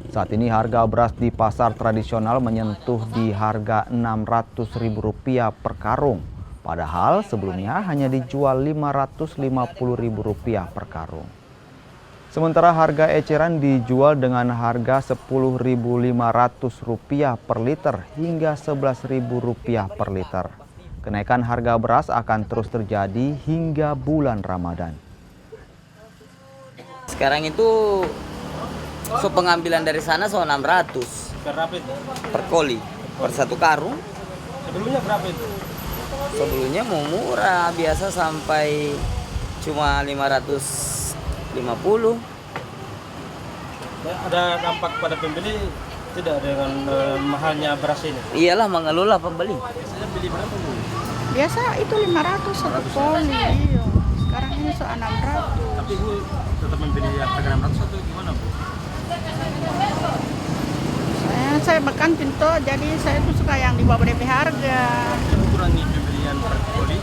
Saat ini harga beras di pasar tradisional menyentuh di harga Rp600.000 per karung. Padahal sebelumnya hanya dijual Rp550.000 per karung. Sementara harga eceran dijual dengan harga Rp10.500 per liter hingga Rp11.000 per liter. Kenaikan harga beras akan terus terjadi hingga bulan Ramadan. Sekarang itu pengambilan dari sana 600 per koli, per satu karung. Sebelumnya berapa itu? Sebelumnya mau murah, biasa sampai cuma 550. Ada dampak pada pembeli tidak dengan mahalnya beras ini? Iyalah, mengelola pembeli. Biasanya beli berapa Bu? Biasa itu 500 satu koli. Iya. Sekarang ini 600. Tapi Bu tetap membeli harga 600 atau gimana Bu? Saya makan pintu, jadi saya tuh suka yang di bawah DP harga. Kurangi pembelian per koli